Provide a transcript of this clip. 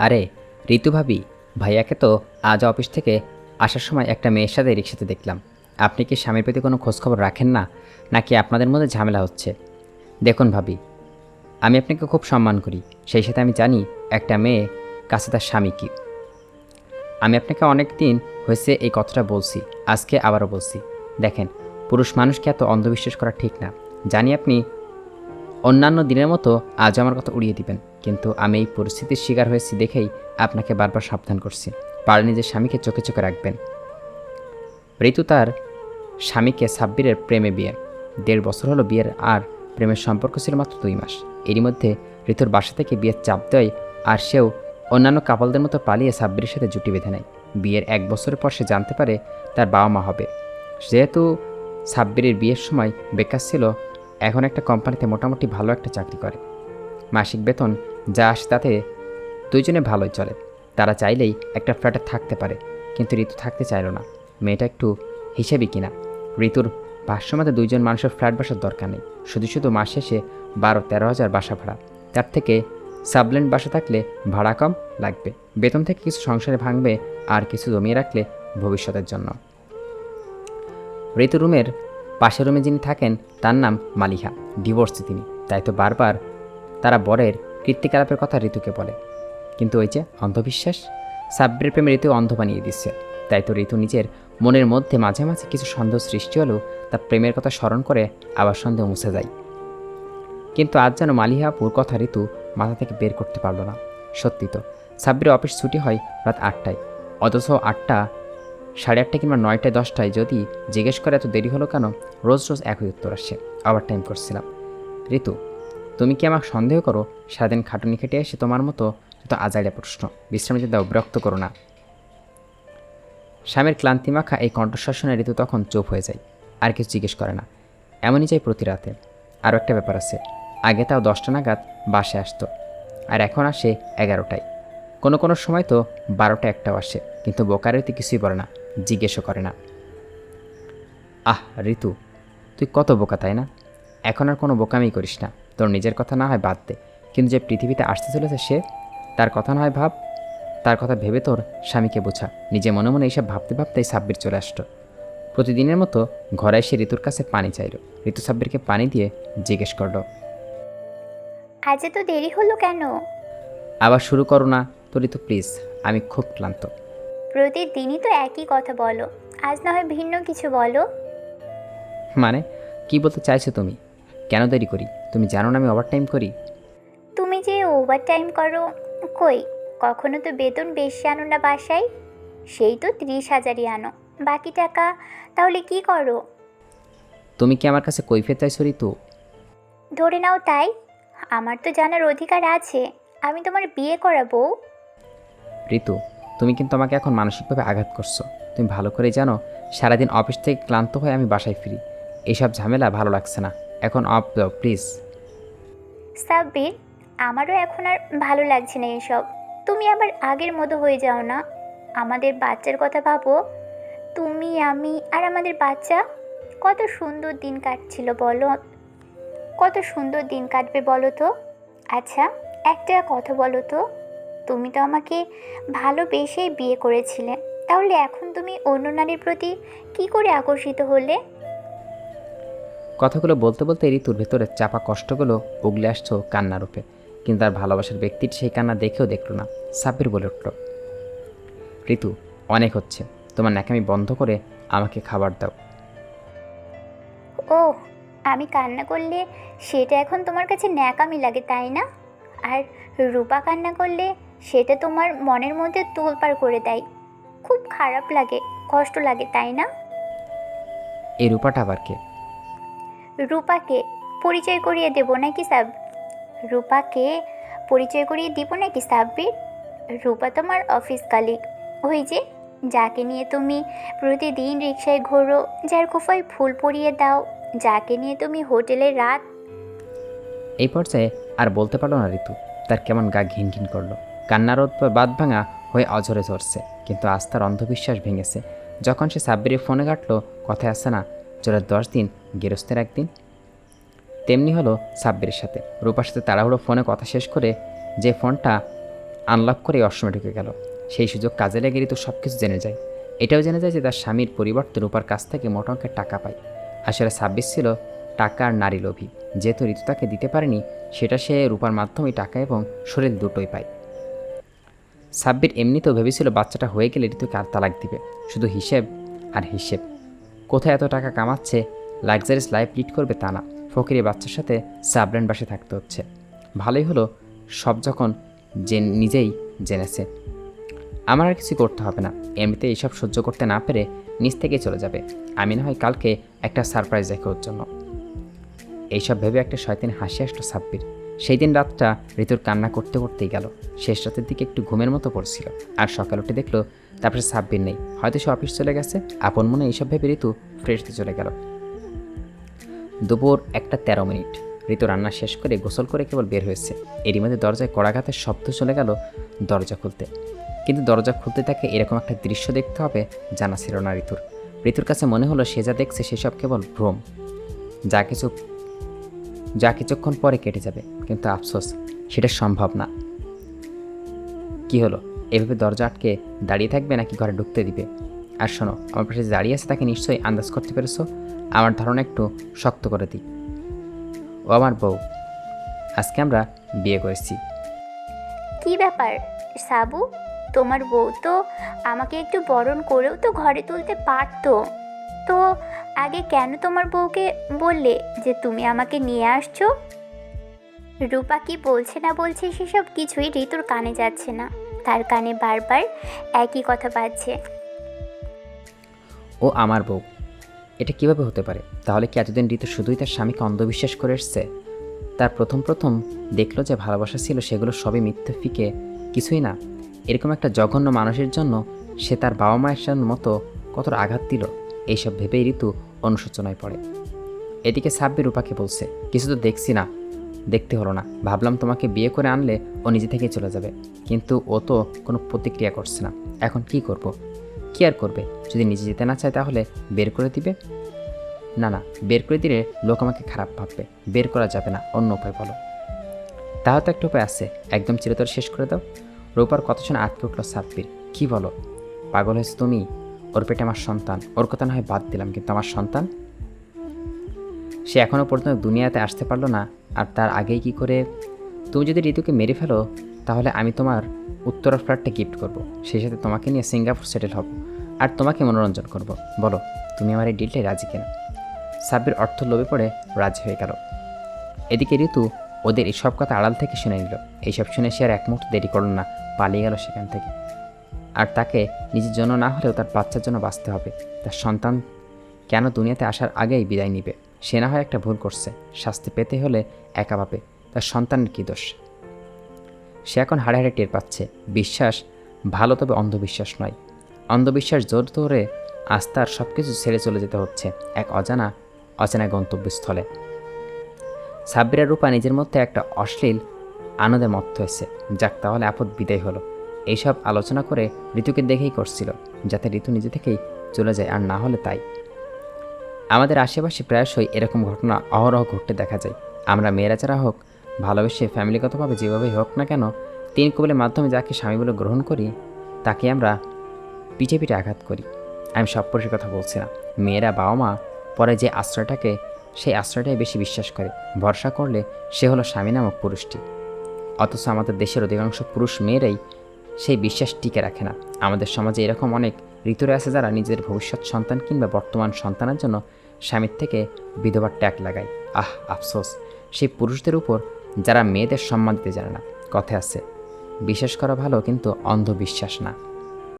আরে ঋতু ভাবি, ভাইয়াকে তো আজ অফিস থেকে আসার সময় একটা মেয়ের সাথে রিক্সাতে দেখলাম। আপনি কি স্বামীর প্রতি কোনো খোঁজখবর রাখেন না, নাকি আপনাদের মধ্যে ঝামেলা হচ্ছে? দেখুন ভাবি, আমি আপনাকে খুব সম্মান করি, সেই সাথে আমি জানি একটা মেয়ে কাছে তার স্বামী কী। আমি আপনাকে অনেক দিন হয়েছে এই কথাটা বলছি, আজকে আবারও বলছি। দেখেন, পুরুষ মানুষকে এত অন্ধবিশ্বাস করা ঠিক না। জানি আপনি অন্যান্য দিনের মতো আজ আমার কথা উড়িয়ে দিবেন, কিন্তু আমি এই পরিস্থিতির শিকার হয়েছি দেখেই আপনাকে বারবার সাবধান করছি। পারলে নিজের স্বামীকে চোখে চোখে রাখবেন। ঋতু তার স্বামীকে সাব্বিরের প্রেমে বিয়ে, 1.5 বছর হলো বিয়ের, আর প্রেমের সম্পর্ক ছিল মাত্র 2 মাস। এরই মধ্যে ঋতুর বাসা থেকে বিয়ের চাপ দেয়, আর সেও অন্যান্য কাপলদের মতো পালিয়ে সাব্বিরের সাথে জুটি বেঁধে নেয়। বিয়ের 1 বছরের পর সে জানতে পারে তার বাবা মা হবে। যেহেতু সাব্বিরের বিয়ের সময় বেকার ছিল, এখন একটা কোম্পানিতে মোটামুটি ভালো একটা চাকরি করে। মাসিক বেতন যা আসে তাতে দুইজনে ভালোই চলে। তারা চাইলেই একটা ফ্ল্যাটে থাকতে পারে, কিন্তু ঋতু থাকতে চাইল না। মেয়েটা একটু হিসেবি কিনা। ঋতুর ভাষ্যমতে দুইজন মানুষের ফ্ল্যাট বাসার দরকার নেই, শুধু শুধু মাস শেষে 12-13 হাজার বাসা ভাড়া। তার থেকে সাবলেন্ট বাসা থাকলে ভাড়া কম লাগবে, বেতন থেকে কিছু সংসারে ভাঙবে, আর কিছু জমিয়ে রাখলে ভবিষ্যতের জন্য। ঋতু রুমের পাশের রুমে যিনি থাকেন তার নাম মালিহা, ডিভোর্সি তিনি। তাই তো বারবার তারা বরের কীর্তিকলাপের কথা ঋতুকে বলে। কিন্তু ওই যে অন্ধবিশ্বাস, সাব্বিরের প্রেমে ঋতু অন্ধ বানিয়ে দিচ্ছে। তাই তো ঋতু নিজের মনের মধ্যে মাঝে মাঝে কিছু সন্দেহ সৃষ্টি হলেও তার প্রেমের কথা স্মরণ করে আবার সন্দেহ মুছে যায়। কিন্তু আজ যেন মালিহাপুর কথা ঋতু মাথা থেকে বের করতে পারল না। সত্যি তো, সাব্বিরের অফিস ছুটি হয় রাত 8টায়, অথচ 8টা, 8:30 কিংবা 9টায় 10টায় যদি জিজ্ঞেস করে এত দেরি হলো কেন, রোজ রোজ একই উত্তর আসে, ওভার টাইম করছিলাম। ঋতু, তুমি কি আমাকে সন্দেহ করো? সারাদিন খাটুনি খেটে এসে তোমার মতো যত আজাইরা প্রশ্ন, বিশ্রাম নিতে দাও, বিরক্ত করো না। স্বামীর ক্লান্তিমাখা এই কণ্ঠস্বর শুনে ঋতু তখন চুপ হয়ে যায়, আর কিছু জিজ্ঞেস করে না। এমনই যায় প্রতি রাতে। আরও একটা ব্যাপার আছে, আগে তাও 10টা নাগাদ বাসে আসতো, আর এখন আসে 11টায়। কোনো কোনো সময় তো 12টা 1টাও আসে, কিন্তু বোকার ঋতু কিছুই বলে না, জিজ্ঞেসও করে না। আহ ঋতু, তুই কত বোকা তাই না? এখন আর কোনো বোকামি করিস না। তোর নিজের কথা না হয় বাদ দে, কিন্তু যে পৃথিবীতে আসতে চলেছে সে, তার কথা না হয় ভাব। তার কথা ভেবে তোর স্বামীকে বোঝা। নিজে মনে মনে এইসব ভাবতে ভাবতেই সাব্বির চলে আসতো। প্রতিদিনের মতো ঘরে এসে ঋতুর কাছে পানি চাইল। ঋতু সাব্বিরকে পানি দিয়ে জিজ্ঞেস করলো, আজ এত দেরি হলো কেন? আবার শুরু করো না তো ঋতু প্লিজ, আমি খুব ক্লান্ত। প্রতিদিনই তো একই কথা বলো, আজ না হয় ভিন্ন কিছু বলো। মানে কি বলতে চাইছো তুমি? কেন দেরি করি? তুমি জানো না আমি ওভারটাইম করি? তুমি যে ওভার টাইম করো, কই কখনো তো বেতন বেশি আনো না বাসায়? সেই তো 30,000ই আনো, বাকি টাকা তাহলে কি করো? তুমি কি আমার কাছে কৈফিয়ত চাইছো ঋতু? ধরে নাও তাই। আমার তো জানার অধিকার আছে, আমি তোমার বিয়ে করাবো। ঋতু, তুমি কিন্তু আমাকে এখন মানসিকভাবে আঘাত করছো। তুমি ভালো করেই জানো সারাদিন অফিস থেকে ক্লান্ত হয়ে আমি বাসায় ফিরি। এইসব ঝামেলা ভালো লাগছে না, এখন অফ দাও প্লিজ। সাব্বির, আমারও এখন আর ভালো লাগছে না এসব। তুমি আবার আগের মতো হয়ে যাও না। আমাদের বাচ্চার কথা ভাবো। তুমি, আমি আর আমাদের বাচ্চা, কত সুন্দর দিন কাটছিল বলো। কত সুন্দর দিন কাটবে বলো তো। আচ্ছা, একটা কথা বলো তো, তুমি তো আমাকে ভালোবেসেই বিয়ে করেছিলে, তাহলে এখন তুমি অন্য নারীর প্রতি কি করে আকর্ষিত হলে? কথাগুলো বলতে বলতে ঋতুর ভেতরে চাপা কষ্টগুলো উগলে আসছো কান্নার রূপে। কিন্তু তার ভালোবাসার ব্যক্তির সেই কান্না দেখেও দেখল না। সাব্বির বলে উঠল, ঋতু, অনেক হচ্ছে, তোমার ন্যাকামি বন্ধ করে আমাকে খাবার দাও। ও, আমি কান্না করলে সেটা এখন তোমার কাছে ন্যাকামি লাগে তাই না? আর রূপা কান্না করলে সেটা তোমার মনের মধ্যে তোলপাড় করে দেয়, খুব খারাপ লাগে, কষ্ট লাগে তাই না? এই রূপাটা আবার কে? রূপাকে পরিচয় করিয়ে দেবো নাকি রূপাকে পরিচয় করিয়ে দিব নাকি সাব্বির? রূপা তোমার অফিস কালিগ, ওই যে যাকে নিয়ে তুমি প্রতিদিন রিকশায় ঘোরো, যার খোফায় ফুল পরিয়ে দাও, যাকে নিয়ে তুমি হোটেলে রাত। এই পর্যায়ে আর বলতে পারল না ঋতু। তার কেমন গা ঘিন ঘিন করলো, কান্নার বাদ ভাঙা হয়ে অঝরে চড়ছে। কিন্তু আজ তার অন্ধবিশ্বাস ভেঙেছে যখন সে সাব্বিরের ফোনে কাটলো, কথায় আসছে না, চলে 10 দিন গেরস্তের একদিন। তেমনি হলো সাব্বিরের সাথে। রূপার সাথে তাড়াহুড়ো ফোনে কথা শেষ করে যে ফোনটা আনলক করে অসময়ে ঢুকে গেল। সেই সুযোগ কাজে লেগে ঋতু সব কিছু জেনে যায়। এটাও জেনে যায় যে তার স্বামীর পরিবর্তে রূপার কাছ থেকে মোটা অঙ্কের টাকা পায়। আসলে সাব্বির ছিল টাকা আর নারী লোভী। যেহেতু ঋতু তাকে দিতে পারেনি, সেটা সে রূপার মাধ্যমে টাকা এবং শরীর দুটোই পায়। সাব্বির এমনিতেও ভেবেছিল বাচ্চাটা হয়ে গেলে ঋতুকে আর তালাক দিবে। শুধু হিসেব আর হিসেব। কোথায় এত টাকা কামাচ্ছে, লাক্সারিয়াস লাইফ লিড করবে তা না, ফকিরের বাচ্চার সাথে সাবরেন বাসে থাকতে হচ্ছে। ভালোই হলো সব যখন নিজেই জেনেছে। আমার আর কিছু করতে হবে না, এমনিতে এইসব সহ্য করতে না পেরে নিজ থেকেই চলে যাবে। আমি না হয় কালকে একটা সারপ্রাইজ রেখে ওর জন্য। এইসব ভেবে একটা শয়তানি হাসি আসলো সাব্বির। সেই দিন রাতটা ঋতুর কান্না করতে করতেই গেল। শেষ রাতের দিকে একটু ঘুমের মতো পড়ছিল, আর সকাল উঠে দেখলো তারপরে সাব্বির নেই। হয়তো সে অফিস চলে গেছে। আপন মনে এইসব ভেবে ঋতু ফ্রেশ হতে চলে গেল। দুপুর 1:13। ঋতু রান্না শেষ করে গোসল করে কেবল বের হয়েছে। এরই মধ্যে দরজায় কড়াঘাতের শব্দ চলে গেল দরজা খুলতে। কিন্তু দরজা খুলতে তাকে এরকম একটা দৃশ্য দেখতে হবে জানা ছিল না ঋতুর। ঋতুর কাছে মনে হলো সে যা দেখছে সেসব কেবল ভ্রম, যা কিছুক্ষণ পরে কেটে যাবে। কিন্তু আফসোস, সেটা সম্ভব না। কি হলো, এভাবে দরজা আটকে দাঁড়িয়ে থাকবে নাকি ঘরে ঢুকতে দিবে? আর শোনো, আমার পাশে যে দাঁড়িয়ে আছে তাকে নিশ্চয়ই আন্দাজ করতে পেরেছো। আমার ধারণা একটু শক্ত করে দিই। ও আমার বউ, আজকে আমরা বিয়ে করেছি। কি ব্যাপার সাবু, তোমার বউ তো আমাকে একটু বরণ করেও তো ঘরে তুলতে পারতো। তো আগে কেন তোমার বউকে বললে যে তুমি আমাকে নিয়ে আসছো? রূপা কি বলছে না বলছে সেসব কিছুই ঋতুর কানে যাচ্ছে না। তার কানে বারবার একই কথা বাজছে। ও আমার বউ, এটা কিভাবে হতে পারে? তাহলে কি এতদিন ঋতু শুধুই তার স্বামীকে অন্ধবিশ্বাস করে এসছে? তার প্রথম দেখলো যে ভালোবাসা ছিল সেগুলো সবই মিথ্যে, ফিকে, কিছুই না। এরকম একটা জঘন্য মানুষের জন্য সে তার বাবা মায়ের মতো কতটা আঘাত দিল, এইসব ভেবেই ঋতু অনুশোচনায় পড়ে। এদিকে সাব্বির রূপাকে বলছে, কিছু তো দেখছি না, দেখতে হলো না। ভাবলাম তোমাকে বিয়ে করে আনলে ও নিজে থেকেই চলে যাবে, কিন্তু ও তো কোনো প্রতিক্রিয়া করছে না। এখন কি করব? কি আর করবে? যদি নিজে যেতে না চায় তাহলে বের করে দিবে। না না, বের করে দিলে লোক আমাকে খারাপ ভাববে। বের করা যাবে না, অন্য উপায় বলো। তাহলে তো একটা উপায় আছে, একদম চিরতরে শেষ করে দাও। রূপার কথা শুনে আটকে উঠল সাব্বির। কি বলো? পাগল হয়েছে তুমি? ওর পেটে আমার সন্তান। ওর কথা না হয় বাদ দিলাম, কিন্তু আমার সন্তান? সে এখনও পর্যন্ত দুনিয়াতে আসতে পারলো না, আর তার আগেই কি করে? তুমি যদি ঋতুকে মেরে ফেলো তাহলে আমি তোমার উত্তরা ফ্ল্যাটটা গিফট করব। সেই সাথে তোমাকে নিয়ে সিঙ্গাপুর সেটেল হব, আর তোমাকে মনোরঞ্জন করব। বলো, তুমি আমার এই ডিলটাই রাজি কিনা? সাব্বির অর্থ লোভে পড়ে রাজি হয়ে গেল। এদিকে ঋতু ওদের এসব কথা আড়াল থেকে শুনে নিল। এইসব শুনে সে আর এক মুহূর্ত দেরি করল না, পালিয়ে গেল সেখান থেকে। আর তাকে নিজের জন্য না হলেও তার বাচ্চার জন্য বাঁচতে হবে। তার সন্তান কেন দুনিয়াতে আসার আগেই বিদায় নিবে? সে না হয় একটা ভুল করছে, শাস্তি পেতে হলে একা পাবে। তার সন্তানের কী দোষ? সে এখন হাড়ে হাড়ে টের পাচ্ছে, বিশ্বাস ভালো, তবে অন্ধবিশ্বাস নয়। অন্ধবিশ্বাস জোর ধরে আস্থার সব কিছু ছেড়ে চলে যেতে হচ্ছে এক অচেনা গন্তব্যস্থলে। সাব্বির আর রূপা নিজের মধ্যে একটা অশ্লীল আনন্দে মত্ত হয়েছে। যাক, তাহলে আপদ বিদায় হলো। এইসব আলোচনা করে ঋতুকে দেখেই করছিল, যাতে ঋতু নিজে থেকেই চলে যায়, আর না হলে তাই। আমাদের আশেপাশে প্রায়শই এরকম ঘটনা অহরহ ঘটতে দেখা যায়। আমরা মেয়েরা যারা হোক, ভালোবেসে ফ্যামিলিগতভাবে যেভাবেই হোক না কেন, তিন কবলের মাধ্যমে যাকে স্বামী বলে গ্রহণ করি তাকে আমরা পিঠে পিঠে আঘাত করি। আমি সব পুরুষের কথা বলছি না। মেয়েরা বাবা মা পরে যে আশ্রয়টাকে, সেই আশ্রয়টাই বেশি বিশ্বাস করে, ভরসা করলে সে হলো স্বামী নামক পুরুষটি। অথচ আমাদের দেশের অধিকাংশ পুরুষ মেয়েরাই সেই বিশ্বাস টিকে রাখে না। আমাদের সমাজে এরকম অনেক ঋতুরে আছে যারা নিজেদের ভবিষ্যৎ সন্তান কিংবা বর্তমান সন্তানের জন্য স্বামীর থেকে বিধবার ট্যাগ লাগায়। আফসোস সেই পুরুষদের উপর যারা মেয়েদের সম্মান দিতে জানে না। কথায় আছে, বিশ্বাস করা ভালো কিন্তু অন্ধবিশ্বাস না।